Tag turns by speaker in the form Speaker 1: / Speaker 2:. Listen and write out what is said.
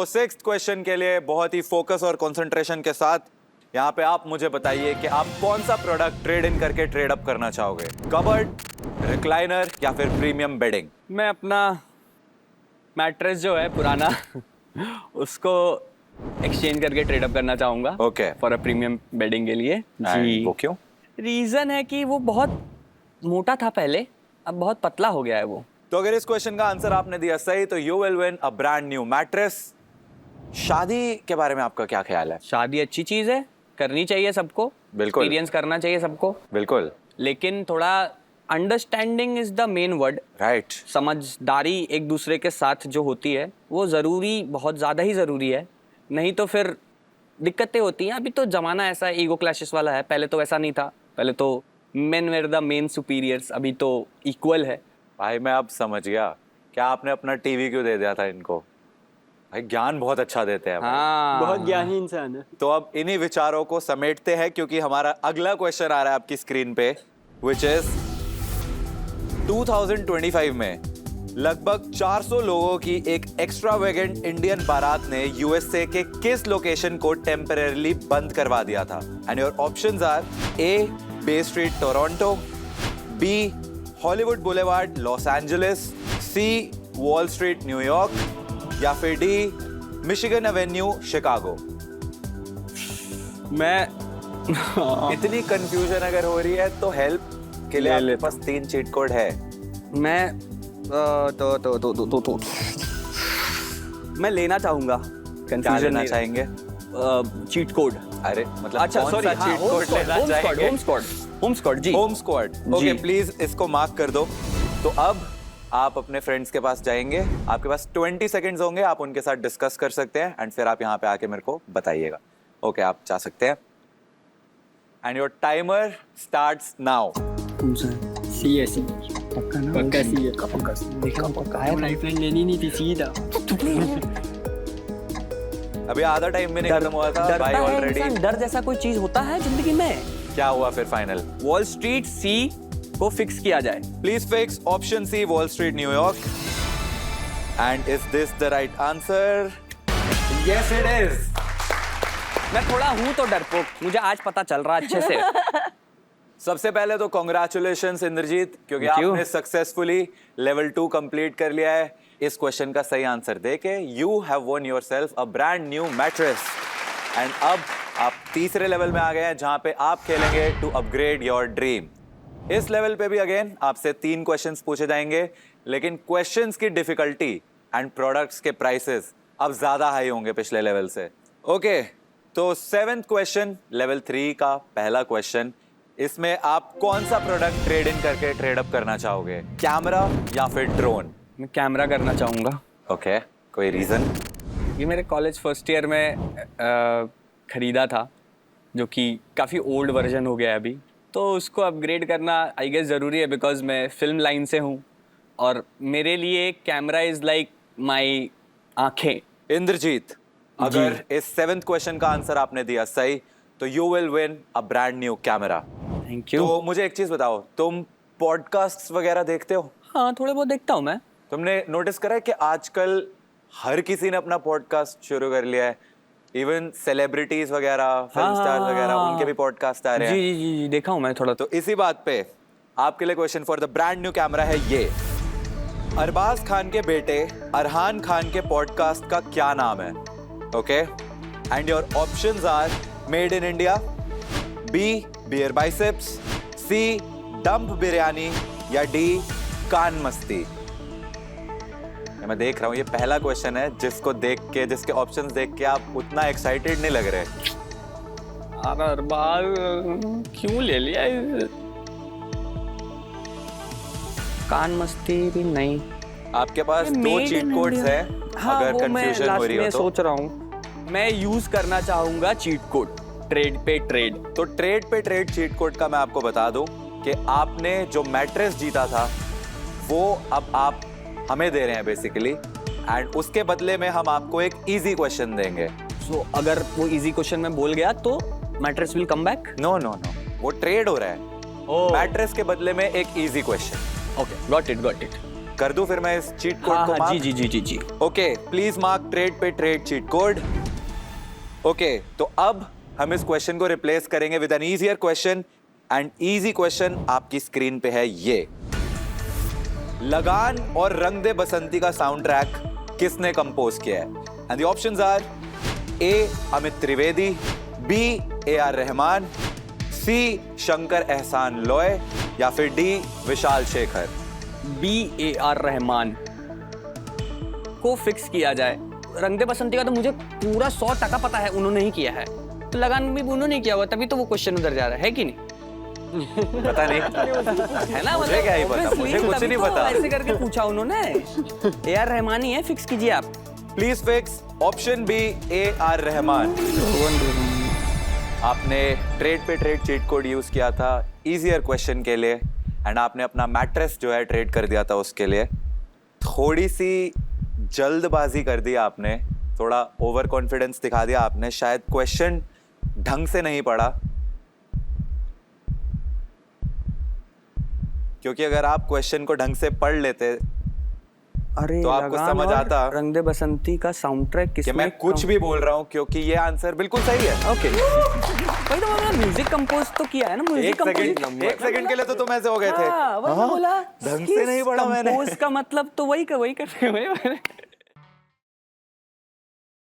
Speaker 1: Sixth question के लिए बहुत ही फोकस और कंसंट्रेशन के साथ यहाँ पे आप मुझे बताइए कि आप कौन सा प्रोडक्ट ट्रेड इन करके ट्रेड अप करना चाहोगे, कबर्ड, रिक्लाइनर या फिर प्रीमियम बेडिंग।
Speaker 2: मैं अपना मैट्रेस जो है पुराना उसको एक्सचेंज करके ट्रेड अप करना चाहूँगा
Speaker 1: okay
Speaker 2: for a premium bedding के लिए
Speaker 1: जी। वो क्यों?
Speaker 2: रीज़न है कि वो बहुत मोटा था पहले, अब बहुत पतला हो गया है वो।
Speaker 1: तो अगर इस क्वेश्चन का आंसर आपने दिया सही तो you will win a brand new mattress. शादी के बारे में आपका क्या ख्याल है?
Speaker 2: शादी अच्छी चीज़ है, करनी चाहिए सबको,
Speaker 1: बिल्कुल।
Speaker 2: एक्सपीरियंस करना चाहिए सबको,
Speaker 1: बिल्कुल
Speaker 2: लेकिन थोड़ा understanding is the main word.
Speaker 1: Right.
Speaker 2: समझदारी एक दूसरे के साथ जो होती है वो ज़रूरी, बहुत ज़्यादा ही ज़रूरी है, नहीं तो फिर दिक्कतें होती हैं। अभी तो ज़माना ऐसा ईगो क्लैशेस वाला है, पहले तो वैसा नहीं था, पहले तो men were the men superiors, अभी तो इक्वल है।
Speaker 1: भाई मैं अब समझ गया क्या आपने अपना टीवी क्यों दे दिया था इनको। भाई ज्ञान बहुत अच्छा देते हैं भाई।
Speaker 2: हाँ,
Speaker 3: बहुत ज्ञानी इंसान है।
Speaker 1: तो अब इन्हीं विचारों को समेटते हैं क्योंकि हमारा अगला क्वेश्चन आ रहा है आपकी स्क्रीन पे, विच इज 2025 में लगभग 400 लोगों की एक एक्स्ट्रावेगेंट इंडियन बारात ने यूएसए के किस लोकेशन को टेम्परेरीली बंद करवा दिया था? And your options are A Bay Street Toronto, B Hollywood Boulevard Los Angeles, C Wall Street New York या फिर डी मिशिगन एवेन्यू शिकागो।
Speaker 2: मैं
Speaker 1: इतनी कंफ्यूजन अगर हो रही है तो हेल्प के लिए आपके पास 3 चीट कोड है।
Speaker 2: मैं तो मैं लेना चाहूंगा,
Speaker 1: क्या
Speaker 2: कंफ्यूजन
Speaker 1: लेना चाहेंगे?
Speaker 2: Cheat code.
Speaker 1: अरे मतलब
Speaker 2: अच्छा
Speaker 1: कौन
Speaker 2: सॉरी,
Speaker 1: सा चीट कोड लेना चाहेंगे?
Speaker 2: होम स्क्वाड जी।
Speaker 1: Home squad. ओके
Speaker 2: जी।
Speaker 1: प्लीज इसको मार्क कर दो। तो अब आप अपने फ्रेंड्स के पास जाएंगे, आपके पास 20 सेकंड्स होंगे, आप उनके साथ डिस्कस कर सकते हैं एंड फिर आप यहाँ पे आके मेरे को बताइएगा। ओके आप जा सकते हैं and your timer starts now.
Speaker 3: C है, सी पक्का सी है। देखा पक्का है, लाइफलाइन लेनी नहीं थी, सीधा।
Speaker 1: अभी आधा टाइम भी नहीं खत्म हुआ था भाई
Speaker 2: डरता है
Speaker 1: ऑलरेडी।
Speaker 2: इंसान, डर जैसा कोई चीज होता है जिंदगी में।
Speaker 1: क्या हुआ फिर फाइनल?
Speaker 2: वॉल स्ट्रीट सी को फिक्स किया जाए।
Speaker 1: Please fix option C Wall Street New York. And is this the right answer? Yes it is.
Speaker 2: मैं थोड़ा हूं तो डरपोक, मुझे आज पता चल रहा अच्छे से।
Speaker 1: सबसे पहले तो कॉन्ग्रेचुलेशंस इंद्रजीत, क्योंकि
Speaker 2: Thank you.
Speaker 1: आपने सक्सेसफुली लेवल 2 कंप्लीट कर लिया है। इस क्वेश्चन का सही आंसर देके you have one yourself a brand new mattress. And अब आप तीसरे लेवल में आ गए हैं जहां पे आप खेलेंगे टू अपग्रेड योर ड्रीम। इस लेवल पे भी अगेन आपसे 3 क्वेश्चंस पूछे जाएंगे, लेकिन क्वेश्चंस की डिफिकल्टी एंड प्रोडक्ट्स के प्राइसेस अब ज्यादा हाई होंगे पिछले लेवल से। ओके तो 7th क्वेश्चन लेवल 3 का पहला क्वेश्चन, इसमें आप कौन सा प्रोडक्ट ट्रेड इन करके ट्रेड अप करना चाहोगे, कैमरा या फिर ड्रोन?
Speaker 2: मैं कैमरा करना चाहूंगा।
Speaker 1: ओके कोई रीजन?
Speaker 2: ये मेरे कॉलेज फर्स्ट ईयर में खरीदा था, जो कि काफ़ी ओल्ड वर्जन हो गया है अभी, तो उसको अपग्रेड करना आई गेस ज़रूरी है, बिकॉज मैं फिल्म लाइन से हूँ और मेरे लिए कैमरा इज़ लाइक माई आँखें।
Speaker 1: इंद्रजीत, अगर इस 7th क्वेश्चन का आंसर आपने दिया सही तो you will win a brand new camera.
Speaker 2: Thank you.
Speaker 1: तो मुझे एक चीज बताओ, तुम पॉडकास्ट वगैरह देखते हो?
Speaker 2: हाँ थोड़े बहुत देखता हूँ मैं।
Speaker 1: तुमने नोटिस करा है कि आजकल हर किसी ने अपना पॉडकास्ट शुरू कर लिया है, इवन सेलिब्रिटीज वगैरह, फिल्म स्टार्स वगैरह, उनके भी पॉडकास्ट आ रहे हैं।
Speaker 2: जी जी जी देखा हूँ मैं थोड़ा।
Speaker 1: तो इसी बात पे आपके लिए question for the brand new camera है ये, अरबाज खान के बेटे अरहान खान के पॉडकास्ट का क्या नाम है? Okay and your options are made in India, B bear biceps, C dump biryani या डी कान मस्ती। मैं देख रहा हूँ ये पहला क्वेश्चन है जिसको देख के, जिसके ऑप्शंस देख के आप उतना एक्साइटेड नहीं लग रहे।
Speaker 2: अरबाज क्यों ले लिया? कान मस्ती भी नहीं।
Speaker 1: आपके पास 2 चीट कोड्स हैं।
Speaker 2: हाँ,
Speaker 1: अगर
Speaker 2: वो मैं
Speaker 1: कंफ्यूजन हो रही हो तो
Speaker 2: सोच रहा हूँ मैं यूज करना चाहूंगा चीट कोड, ट्रेड पे ट्रेड।
Speaker 1: तो ट्रेड पे ट्रेड चीट कोड का मैं आपको बता दूं कि आपने जो मैट्रेस जीता था वो अब आप हमें दे रहे हैं बेसिकली, एंड उसके बदले में हम आपको एक इजी क्वेश्चन देंगे।
Speaker 2: सो अगर वो इजी क्वेश्चन में बोल गया तो mattress will come back?
Speaker 1: No no no, वो ट्रेड हो रहा है। मैट्रेस के बदले में एक easy question.
Speaker 2: Okay got it.
Speaker 1: कर दूं फिर मैं इस चीट कोड
Speaker 2: हाँ
Speaker 1: को
Speaker 2: हाँ
Speaker 1: mark?
Speaker 2: जी जी जी जी जी
Speaker 1: ओके, प्लीज मार्क ट्रेड पे ट्रेड चीट कोड। ओके, तो अब हम इस क्वेश्चन को रिप्लेस करेंगे with an easier question, and easy question आपकी स्क्रीन पे है ये। लगान और रंग दे बसंती का साउंड ट्रैक किसने कंपोज किया है? And the options are A Amit Trivedi, B A R Rahman, C Shankar Ehsaan Loy, या फिर डी विशाल शेखर।
Speaker 2: BAR रहमान को फिक्स किया जाए। रंग दे बसंती का तो मुझे पूरा 100% पता है, उन्होंने ही किया है। तो लगान भी उन्होंने ही किया हुआ, तभी तो वो क्वेश्चन उधर जा रहा है कि नहीं?
Speaker 1: पता नहीं
Speaker 2: है ना,
Speaker 1: मुझे क्या ही पता, मुझे कुछ नहीं पता।
Speaker 2: ऐसे करके पूछा उन्होंने। AR रहमान ही है, फिक्स कीजिए आप।
Speaker 1: Please fix option B A R Rahman. आपने ट्रेड पे ट्रेड चीट कोड यूज किया था इजियर क्वेश्चन के लिए, एंड आपने अपना मैट्रेस जो है ट्रेड कर दिया था उसके लिए। थोड़ी सी जल्दबाजी कर दी आपने, थोड़ा ओवर कॉन्फिडेंस दिखा दिया आपने, शायद क्वेश्चन ढंग से नहीं पढ़ा। क्योंकि अगर आप क्वेश्चन को ढंग से पढ़ लेते
Speaker 2: अरे
Speaker 1: तो आपको
Speaker 2: लगान
Speaker 1: समझ
Speaker 2: और
Speaker 1: आता
Speaker 2: रंग दे बसंती का साउंड ट्रैक
Speaker 1: कि
Speaker 2: किसने
Speaker 1: मैं कुछ भी बोल रहा हूं, क्योंकि ये आंसर बिल्कुल सही है।
Speaker 2: ओके भाई, तो मैंने म्यूजिक कंपोज तो किया है ना, म्यूजिक
Speaker 1: एक सेकंड के लिए तो तुम ऐसे हो गए थे।
Speaker 2: हाँ, वही
Speaker 1: हाँ?
Speaker 2: बोला
Speaker 1: ढंग से नहीं पढ़ा मैंने।
Speaker 2: कंपोज का मतलब तो वही कर रहे हैं।